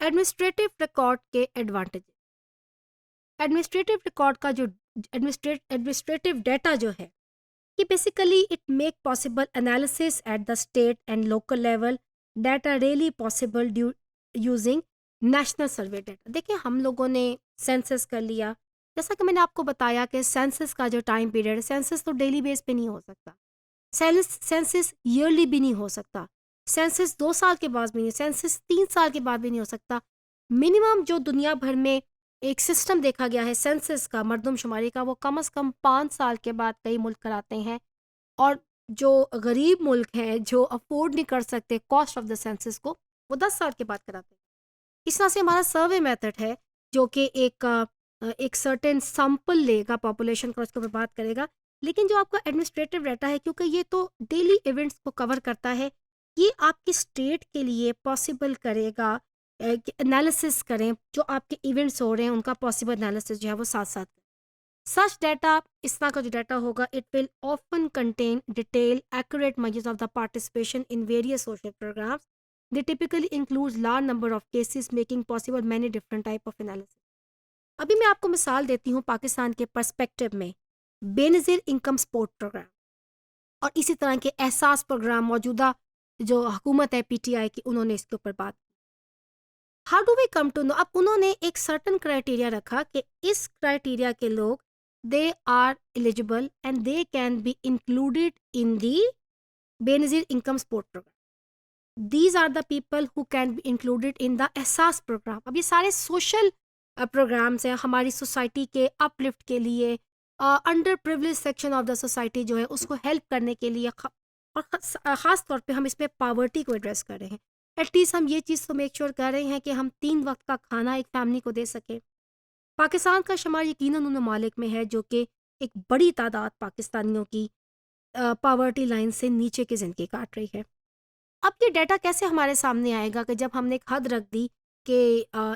Administrative record के advantage. Administrative record का जो एडमिनिस्ट्रेटिव डाटा जो है, कि basically it make possible analysis at the state and local level, data really possible due using national survey data. देखिए, हम लोगों ने सेंसस कर लिया, जैसा कि मैंने आपको बताया कि सेंसस का जो टाइम पीरियड है, सेंसस तो डेली बेस पे नहीं हो सकता, सेंसस ईयरली भी नहीं हो सकता, सेंसस 2 साल के बाद भी नहीं, सेंसस 3 साल के बाद भी नहीं हो सकता। मिनिमम जो दुनिया भर में एक सिस्टम देखा गया है सेंसस का, मर्दमशुमारी का, वो कम से कम 5 साल के बाद कई मुल्क कराते हैं। और जो गरीब मुल्क हैं, जो अफोर्ड नहीं कर सकते कॉस्ट ऑफ द सेंसस को, वो 10 साल के बाद कराते हैं। इस तरह से हमारा सर्वे मेथड है, जो कि एक सर्टेन सैंपल लेगा पॉपुलेशन का, उसके ऊपर बात करेगा। लेकिन जो आपका एडमिनिस्ट्रेटिव डाटा है, क्योंकि ये तो डेली इवेंट्स को कवर करता है, ये आपकी स्टेट के लिए पॉसिबल करेगा कि एनालिसिस करें, जो आपके इवेंट्स हो रहे हैं उनका पॉसिबल एनालिसिस जो है वो साथ साथ। सच डाटा, इस तरह का जो डाटा होगा, it will often contain detail accurate measures of the participation in various social programmes. They typically include large number of cases making possible many different type of analysis. अभी मैं आपको मिसाल देती हूँ पाकिस्तान के पर्सपेक्टिव में, बेनज़ीर इनकम सपोर्ट प्रोग्राम और इसी तरह के एहसास प्रोग्राम मौजूदा जो हुकूमत है पीटीआई की, उन्होंने इसके ऊपर बात। How do we come to know? अब उन्होंने एक सर्टन क्राइटेरिया रखा कि इस क्राइटेरिया के लोग they are eligible and they can be included in the Benazir income support programme. These are the people who can be included in the Ehsaas programme. अब ये सारे सोशल प्रोग्राम्स हैं हमारी सोसाइटी के अपलिफ्ट के लिए, under privilege section of the society जो है उसको हेल्प करने के लिए, और ख़ास तौर पे हम इसमें पावर्टी को एड्रेस कर रहे हैं। एटलीस्ट हम ये चीज़ तो मेक श्योर कर रहे हैं कि हम 3 वक्त का खाना एक फैमिली को दे सकें। पाकिस्तान का शुमार यकीनन उन ममालिक में है जो कि एक बड़ी तादाद पाकिस्तानियों की पावर्टी लाइन से नीचे की ज़िंदगी काट रही है। अब ये डाटा कैसे हमारे सामने आएगा कि जब हमने एक हद रख दी कि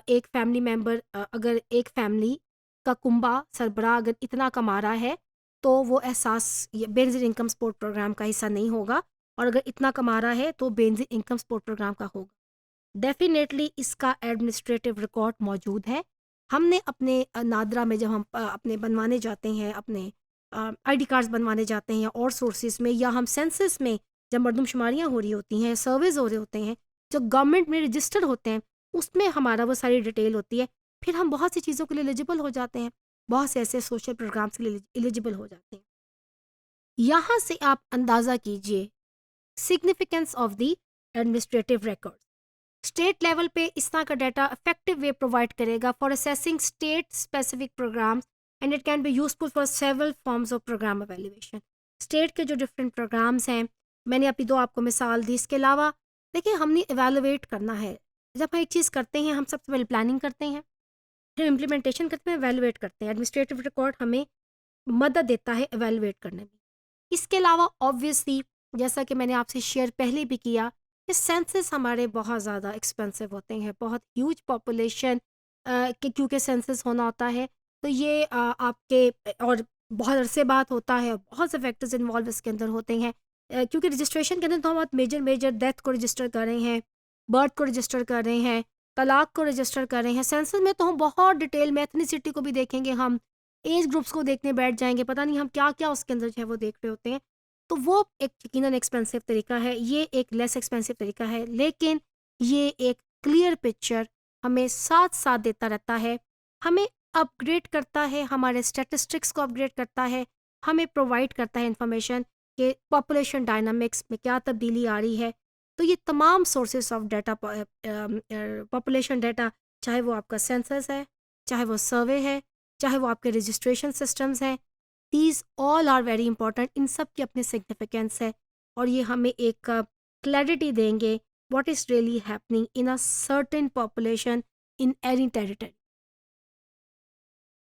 एक फैमिली मेंबर, अगर एक फैमिली का कुंबा सरबराह अगर इतना कमा रहा है, तो वो एहसास बेनज़ीर इनकम सपोर्ट प्रोग्राम का हिस्सा नहीं होगा, और अगर इतना कमा रहा है तो बेनज़ीर इनकम सपोर्ट प्रोग्राम का होगा। डेफिनेटली इसका एडमिनिस्ट्रेटिव रिकॉर्ड मौजूद है। हमने अपने नादरा में जब हम अपने बनवाने जाते हैं, अपने आईडी कार्ड्स बनवाने जाते हैं, या और सोर्सेज में, या हम सेंसस में जब मरदमशुमारियाँ हो रही होती हैं, सर्वेज हो रहे होते हैं, जो गवर्नमेंट में रजिस्टर्ड होते हैं, उसमें हमारा वो सारी डिटेल होती है। फिर हम बहुत सी चीज़ों के लिए एलिजिबल हो जाते हैं, बहुत से ऐसे सोशल प्रोग्राम्स के लिए एलिजिबल हो जाते हैं। यहाँ से आप अंदाज़ा कीजिए significance of the administrative record. State level पे इस तरह का डाटा इफेक्टिव वे प्रोवाइड करेगा for assessing state specific programmes, and it can be useful for several forms of programme evaluation. State के जो डिफरेंट प्रोग्राम्स हैं, मैंने अभी 2 आपको मिसाल दी। इसके अलावा देखिए, हमने एवेलुएट करना है। जब हम एक चीज़ करते हैं, हम सबसे पहले प्लानिंग करते हैं, फिर इम्प्लीमेंटेशन करते हैं, एवेलुएट करते हैं। एडमिनिस्ट्रेटिव रिकॉर्ड हमें मदद देता है एवेलुएट करने में। इसके अलावा ऑब्वियसली, जैसा कि मैंने आपसे शेयर पहले भी किया, कि सेंसस हमारे बहुत ज़्यादा एक्सपेंसिव होते हैं, बहुत ह्यूज पॉपुलेशन के क्योंकि सेंसस होना होता है, तो ये आपके और बहुत अरसे बाद होता है, बहुत से फैक्टर्स इन्वॉल्व इसके अंदर होते हैं। क्योंकि रजिस्ट्रेशन के अंदर तो हम बहुत मेजर मेजर डेथ को रजिस्टर कर रहे हैं, बर्थ को रजिस्टर कर रहे हैं, तलाक को रजिस्टर कर रहे हैं। सेंसस में तो हम बहुत डिटेल में एथनिसिटी को भी देखेंगे, हम एज ग्रुप्स को देखने बैठ जाएंगे, पता नहीं हम क्या क्या उसके अंदर जो है वो देख रहे होते हैं। तो वो एक यकीनन एक्सपेंसिव तरीका है, ये एक लेस एक्सपेंसिव तरीका है, लेकिन ये एक क्लियर पिक्चर हमें साथ साथ देता रहता है, हमें अपग्रेड करता है, हमारे स्टैटिस्टिक्स को अपग्रेड करता है, हमें प्रोवाइड करता है इंफॉर्मेशन कि पॉपुलेशन डायनामिक्स में क्या तब्दीली आ रही है। तो ये तमाम sources of data, population data, चाहे वो आपका सेंसस है, चाहे वो सर्वे है, चाहे वो आपके रजिस्ट्रेशन सिस्टम्स हैं, these all are very important. इन सब की अपनी सिग्निफिकेंस है, और ये हमें एक क्लैरिटी देंगे what is really happening in a certain population in any territory.